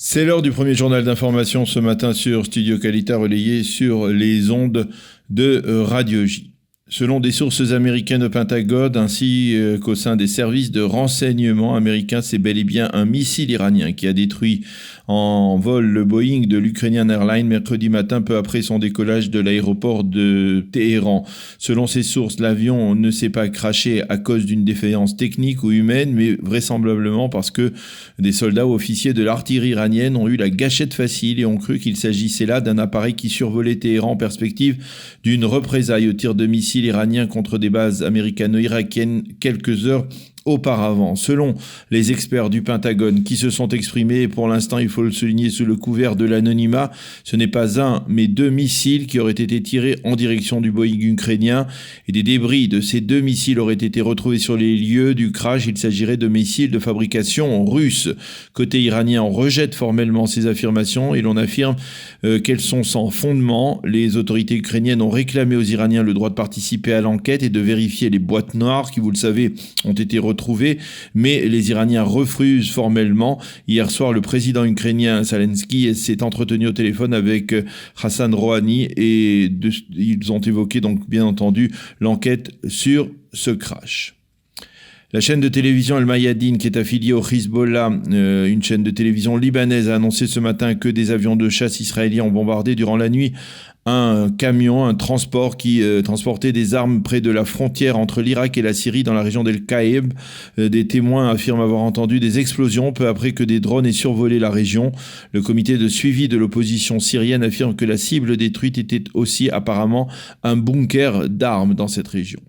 C'est l'heure du premier journal d'information ce matin sur Studio Qualita, relayé sur les ondes de Radio J. Selon des sources américaines au Pentagone ainsi qu'au sein des services de renseignement américains, c'est bel et bien un missile iranien qui a détruit en vol le Boeing de l'Ukrainian Airlines mercredi matin peu après son décollage de l'aéroport de Téhéran. Selon ces sources, l'avion ne s'est pas crashé à cause d'une défaillance technique ou humaine, mais vraisemblablement parce que des soldats ou officiers de l'artillerie iranienne ont eu la gâchette facile et ont cru qu'il s'agissait là d'un appareil qui survolait Téhéran en perspective d'une représaille au tir de missiles iranien contre des bases américano-irakiennes quelques heures auparavant. Selon les experts du Pentagone qui se sont exprimés, pour l'instant il faut le souligner sous le couvert de l'anonymat, ce n'est pas un mais deux missiles qui auraient été tirés en direction du Boeing ukrainien et des débris de ces deux missiles auraient été retrouvés sur les lieux du crash. Il s'agirait de missiles de fabrication russe. Côté iranien, on rejette formellement ces affirmations et l'on affirme qu'elles sont sans fondement. Les autorités ukrainiennes ont réclamé aux Iraniens le droit de participer à l'enquête et de vérifier les boîtes noires qui, vous le savez, ont été retrouvées, mais les Iraniens refusent formellement. Hier soir, le président ukrainien Zelensky s'est entretenu au téléphone avec Hassan Rouhani et ils ont évoqué donc bien entendu l'enquête sur ce crash. La chaîne de télévision El Mayadeen, qui est affiliée au Hezbollah, une chaîne de télévision libanaise, a annoncé ce matin que des avions de chasse israéliens ont bombardé durant la nuit un camion, un transport qui transportait des armes près de la frontière entre l'Irak et la Syrie dans la région d'El Kaeb. Des témoins affirment avoir entendu des explosions peu après que des drones aient survolé la région. Le comité de suivi de l'opposition syrienne affirme que la cible détruite était aussi apparemment un bunker d'armes dans cette région.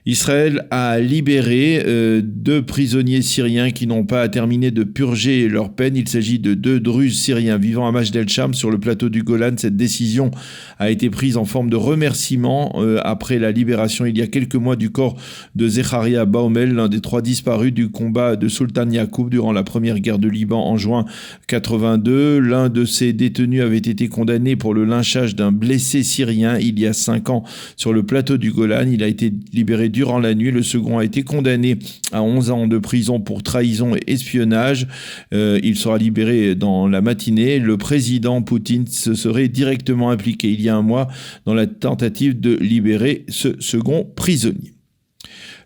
Israël a libéré deux prisonniers syriens qui n'ont pas terminé de purger leur peine. Il s'agit de deux Druzes syriens vivant à Majd el-Sham sur le plateau du Golan. Cette décision a été prise en forme de remerciement après la libération il y a quelques mois du corps de Zecharia Baumel, l'un des trois disparus du combat de Sultan Yacoub durant la première guerre de Liban en juin 82. L'un de ces détenus avait été condamné pour le lynchage d'un blessé syrien il y a 5 ans sur le plateau du Golan. Il a été libéré durant la nuit. Le second a été condamné à 11 ans de prison pour trahison et espionnage. Il sera libéré dans la matinée. Le président Poutine se serait directement impliqué il y a un mois dans la tentative de libérer ce second prisonnier.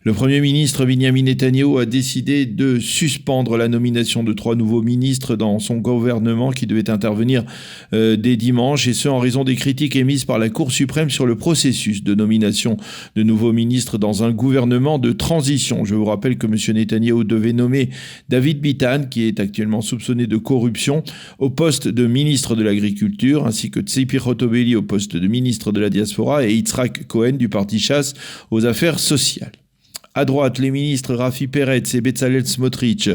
Le Premier ministre Benyamin Netanyahou a décidé de suspendre la nomination de 3 nouveaux ministres dans son gouvernement qui devait intervenir dès dimanche, et ce en raison des critiques émises par la Cour suprême sur le processus de nomination de nouveaux ministres dans un gouvernement de transition. Je vous rappelle que M. Netanyahou devait nommer David Bitan, qui est actuellement soupçonné de corruption, au poste de ministre de l'Agriculture, ainsi que Tzipi Hotobeli au poste de ministre de la Diaspora et Yitzhak Cohen du parti Chasse aux affaires sociales. À droite, les ministres Rafi Peretz et Bezalel Smotrich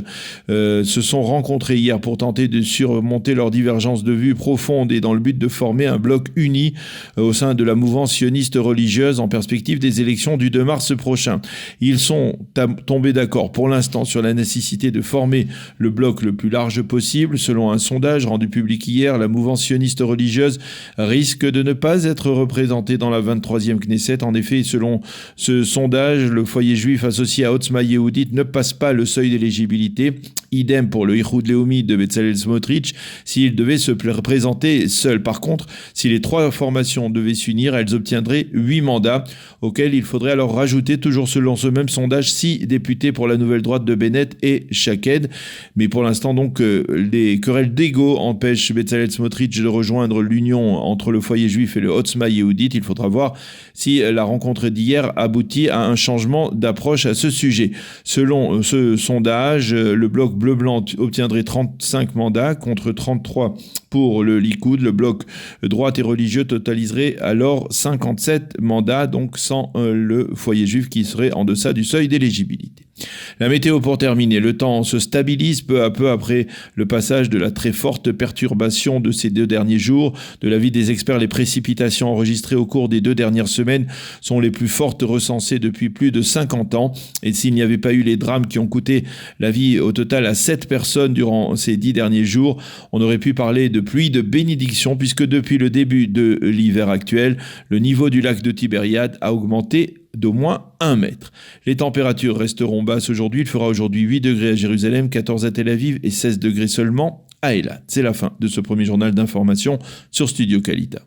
se sont rencontrés hier pour tenter de surmonter leurs divergences de vues profondes et dans le but de former un bloc uni au sein de la mouvance sioniste religieuse en perspective des élections du 2 mars prochain. Ils sont tombés d'accord pour l'instant sur la nécessité de former le bloc le plus large possible. Selon un sondage rendu public hier, la mouvance sioniste religieuse risque de ne pas être représentée dans la 23e Knesset. En effet, selon ce sondage, le foyer juif associé à Otzma Yehudit ne passe pas le seuil d'éligibilité. Idem pour le Ichud Leumi de Bezalel Smotrich s'il devait se présenter seul. Par contre, si les 3 formations devaient s'unir, elles obtiendraient 8 mandats auxquels il faudrait alors rajouter, toujours selon ce même sondage, 6 députés pour la nouvelle droite de Bennett et Shaked. Mais pour l'instant, donc, les querelles d'ego empêchent Bezalel Smotrich de rejoindre l'union entre le foyer juif et le Otzma Yehudit. Il faudra voir si la rencontre d'hier aboutit à un changement d'approche à ce sujet. Selon ce sondage, le bloc bleu-blanc obtiendrait 35 mandats contre 33 pour le Likoud. Le bloc droite et religieux totaliserait alors 57 mandats, donc sans le foyer juif qui serait en deçà du seuil d'éligibilité. La météo pour terminer. Le temps se stabilise peu à peu après le passage de la très forte perturbation de ces 2 derniers jours. De l'avis des experts, les précipitations enregistrées au cours des 2 dernières semaines sont les plus fortes recensées depuis plus de 50 ans. Et s'il n'y avait pas eu les drames qui ont coûté la vie au total à 7 personnes durant ces 10 derniers jours, on aurait pu parler de pluie de bénédiction, puisque depuis le début de l'hiver actuel, le niveau du lac de Tibériade a augmenté d'au moins 1 mètre. Les températures resteront basses aujourd'hui. Il fera aujourd'hui 8 degrés à Jérusalem, 14 à Tel Aviv et 16 degrés seulement à Eilat. C'est la fin de ce premier journal d'information sur Studio Kalita.